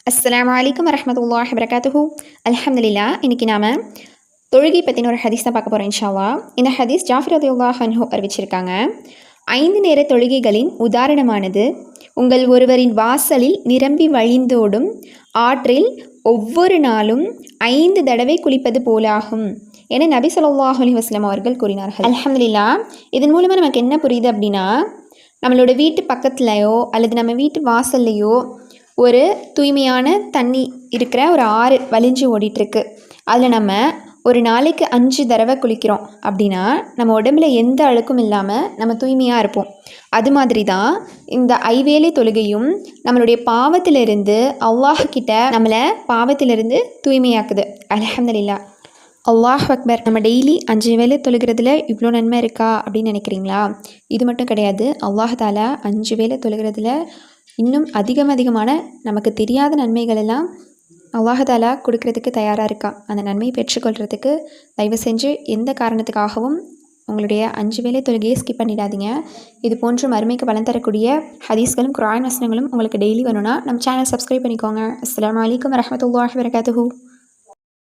அஸ்ஸலாமு அலைக்கும் வரஹ்மத்துல்லாஹி வபரகாத்துஹு. அல்ஹம்துலில்லாஹ். இன்றைக்கி நாம் தொழுகை பற்றின ஒரு ஹதீஸ் தான் பார்க்க போகிறோம் இன்ஷா அல்லாஹ். இந்த ஹதீஸ் ஜாஃபர் ரலியல்லாஹு அன்ஹு அறிவிச்சிருக்காங்க. 5 நேர தொழுகைகளின் உதாரணமானது உங்கள் ஒருவரின் வாசலில் நிரம்பி வழிந்தோடும் ஆற்றில் ஒவ்வொரு நாளும் 5 தடவை குளிப்பது போலாகும் என நபி ஸல்லல்லாஹு அலைஹி வஸல்லம் அவர்கள் கூறினார்கள். அல்ஹம்துலில்லாஹ். இதன் மூலமாக நமக்கு என்ன புரியுது அப்படின்னா, நம்மளோட வீட்டு பக்கத்துலையோ அல்லது நம்ம வீட்டு வாசல்லையோ ஒரு தூய்மையான தண்ணி இருக்கிற ஒரு ஆறு வழிஞ்சு ஓடிட்டுருக்கு. அதில் நம்ம ஒரு நாளைக்கு 5 தடவை குளிக்கிறோம் அப்படின்னா நம்ம உடம்புல எந்த அழுக்கும் இல்லாமல் நம்ம தூய்மையாக இருப்போம். அது மாதிரி தான் இந்த ஐவேளை தொழுகையும் நம்மளுடைய பாவத்திலிருந்து அல்லாஹ் கிட்ட நம்மளை பாவத்திலிருந்து தூய்மையாக்குது. அல்ஹம்துலில்லாஹ். அல்லாஹ் அக்பர். நம்ம டெய்லி 5 வேளை தொழுகிறதுல இவ்வளோ நன்மை இருக்கா அப்படின்னு நினைக்கிறீங்களா? இது மட்டும் கிடையாது. அல்லாஹ் தாலா 5 வேளை தொழுகிறதுல இன்னும் அதிகமான நமக்கு தெரியாத நன்மைகள் எல்லாம் அல்லாஹ் தாலா கொடுக்கறதுக்கு தயாராக இருக்கா. அந்த நன்மையை பெற்றுக்கொள்கிறதுக்கு தயவு செஞ்சு எந்த காரணத்துக்காகவும் உங்களுடைய 5 வேளை தொழுகையை ஸ்கிப் பண்ணிடாதீங்க. இது போன்ற மறுமைக்கு பலன் தரக்கூடிய ஹதீஸ்களும் குர்ஆன் வசனங்களும் உங்களுக்கு டெய்லி வேணும்னா நம்ம சேனல் சப்ஸ்கிரைப் பண்ணிக்கோங்க. அஸ்ஸலாமு அலைக்கும் வரஹ்மத்துல்லாஹி வபரகாத்துஹு.